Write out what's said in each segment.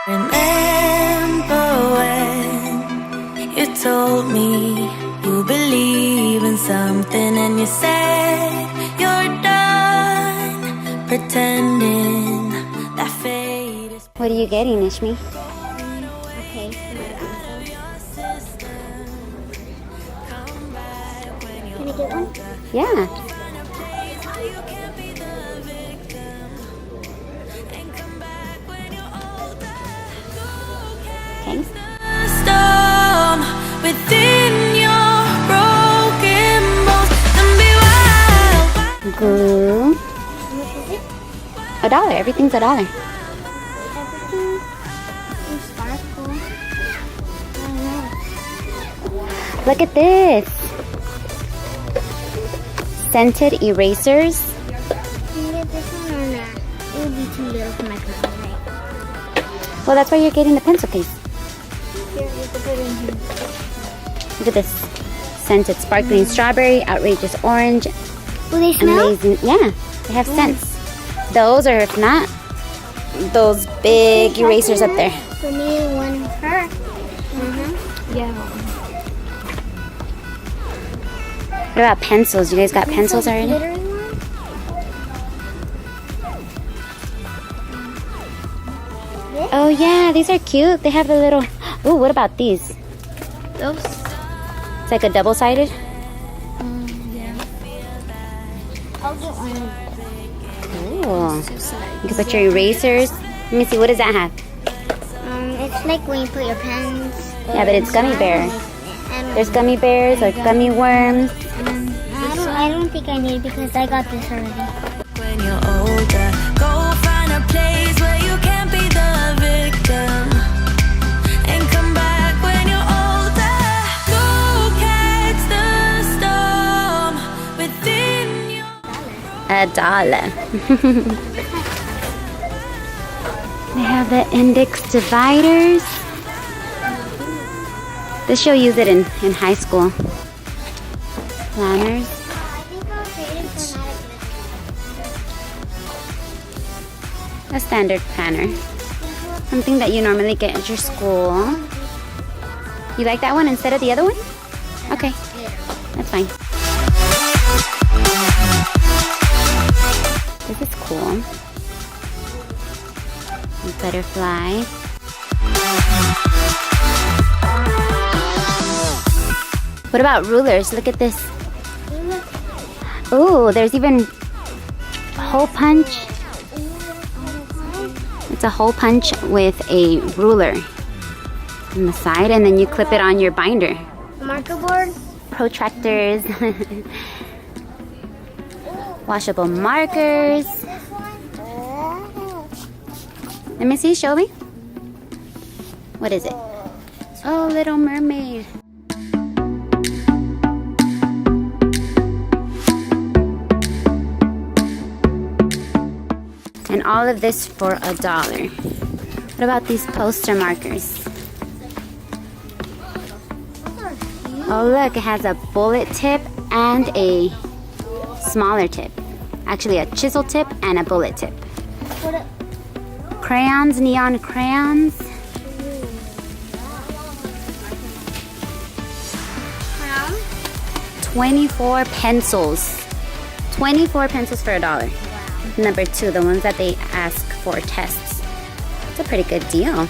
Remember when you told me you believe in something and you said you're done pretending that fate is. What are you getting, Ishmi? Okay. Can I get one? Yeah. Okay. Storm within your broken bones and be wild. Glue. How much is it? $1. Everything's $1. Everything is sparkle. I don't know. Look at this. Scented erasers. Can you get this one or not? It would be too little for my cousin, right? Well, that's why you're getting the pencil case. Here, you can put it in here. Look at this. Scented sparkling strawberry, outrageous orange, Will they smell? amazing. Yeah, they have scents. Those, or if not, those big erasers up there. For me, one for her. Yeah. What about pencils? You guys got pencils already? Glittery one? Oh yeah, these are cute. They have the little. Ooh, what about these? Those? It's like a double-sided. Yeah. I'll get one. Ooh. You can put your erasers. Let me see. What does that have? It's like when you put your pens. Yeah, but it's gummy bear. And There's gummy bears or gummy worms. I don't think I need it because I got this already. When you're older, go find a place where you can't be the victim and come back when you're older. Go catch the storm within you. $1. They have the index dividers. This you'll use it in high school. Planners. I think I'll trade it for not A standard planner. Something that you normally get at your school. You like that one instead of the other one? Okay, that's fine. This is cool. A butterfly. What about rulers? Look at this. Oh, there's even hole punch. It's a hole punch with a ruler on the side, and then you clip it on your binder. marker board. Protractors, washable markers. Let me see, show me. What is it? Oh, Little Mermaid. And all of this for $1. What about these poster markers? Oh look, it has a bullet tip and a smaller tip. Actually a chisel tip and a bullet tip. Crayons, neon crayons. 24 pencils. 24 pencils for $1. Number 2, the ones that they ask for tests. It's a pretty good deal.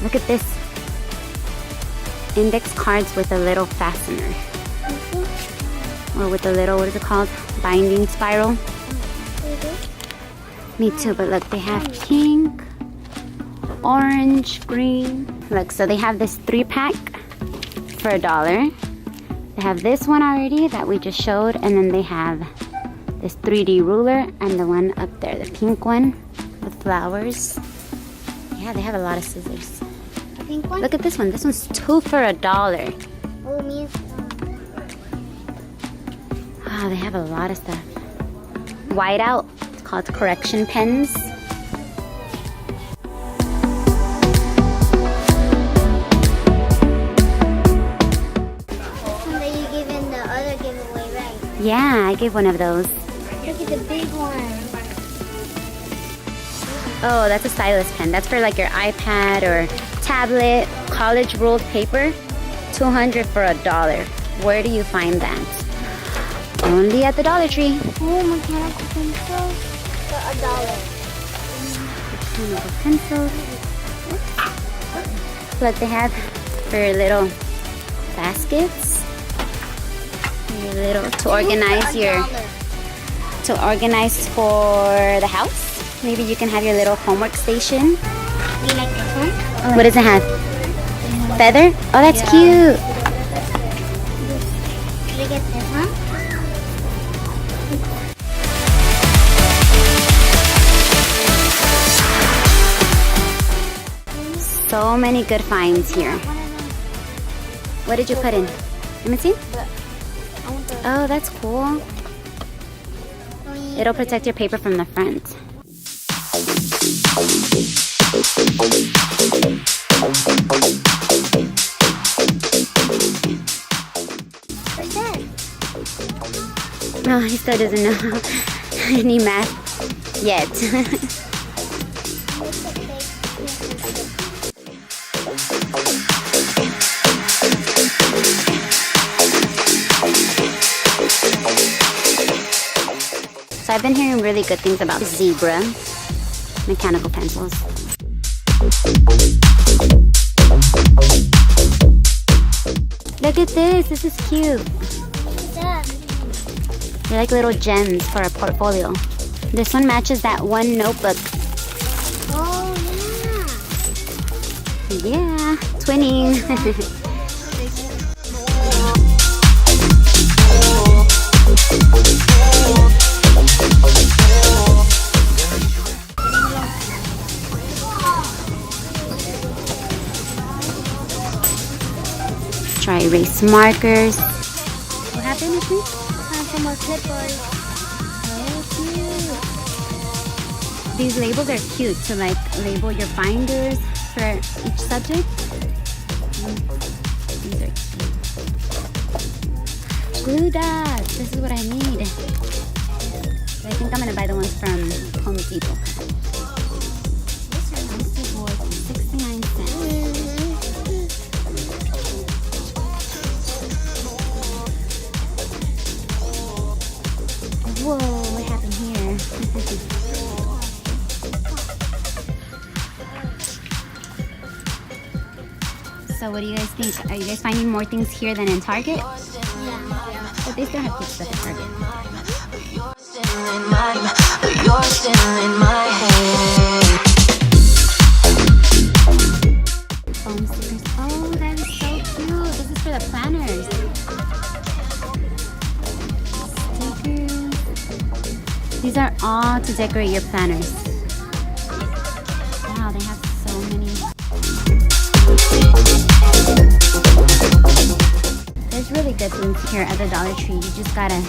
Look at this. Index cards with a little fastener. Or with a little, what is it called? Binding spiral. Me too, but look, they have pink, orange, green. Look, so they have this 3-pack for $1. They have this one already that we just showed, and then they have this 3D ruler and the one up there, the pink one with flowers. Yeah, they have a lot of scissors. Pink one? Look at this one. This one's 2 for $1. Oh, me. Wow, they have a lot of stuff. Whiteout. It's called correction pens. That you give in Yeah, I gave one of those. Look at the big one. Oh, that's a stylus pen. That's for like your iPad or tablet. College ruled paper. $200 for $1. Where do you find that? Only at the Dollar Tree. Oh, mechanical pencils for $1. Mechanical pencils. Look, they have for little baskets. Your little to organize for the house. Maybe you can have your little homework station. You like this one? What does it have? Feather? Oh, that's cute. Should I get this one? So many good finds here. What did you put in? Let me see. Oh, that's cool. It'll protect your paper from the front. What's that? No, he still doesn't know any math yet. So I've been hearing really good things about Zebra mechanical pencils. Look at this. This is cute. What's that? They're like little gems for a portfolio. This one matches that one notebook. Oh, Yeah, twinning. Try erase markers. What happened with me? Found some more clipboards. Oh, cute. These labels are cute to like label your binders for each subject. These are cute. Glue dots. This is what I need. So I think I'm gonna buy the ones from Home Depot. This one was 69 cents. Whoa, what happened here? So what do you guys think? Are you guys finding more things here than in Target? Yeah. But they still have cute stuff at Target. You're still in my head. Foam stickers. Oh, that is so cute. This is for the planners. Stickers. These are all to decorate your planners. Wow, they have so many. There's really good things here at the Dollar Tree. You just gotta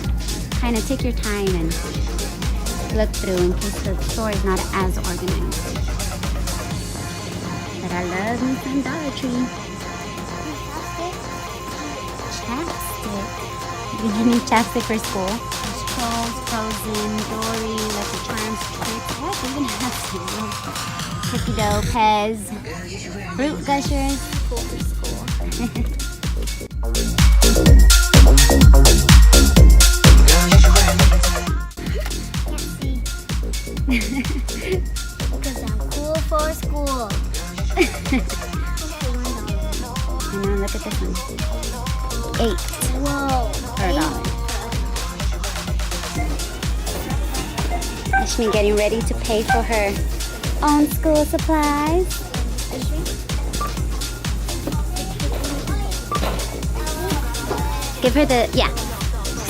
kind of take your time and look through in case the store is not as organized. But I love me some Dollar Tree. Chapstick. You need chapstick for school. There's Trolls, Frozen, Dory, Lucky Charms, Tricks. What? They even have some. Cookie dough, Pez, Fruit Gushers. Cool for school. Because I'm cool for school. And now look at this one. 8 Whoa. for $1. Ashmi getting ready to pay for her own school supplies. Give her the, yeah,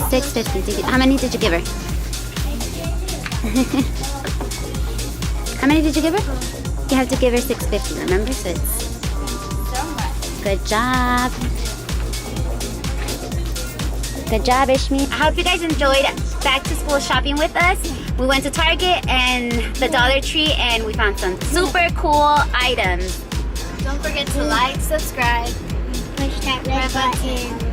$6.50. How many did you give her? How many did you give her? You have to give her $6.50, remember? So it's good job. Good job, Ishmi. I hope you guys enjoyed back to school shopping with us. We went to Target and the Dollar Tree and we found some super cool items. Don't forget to like, subscribe, push that red button.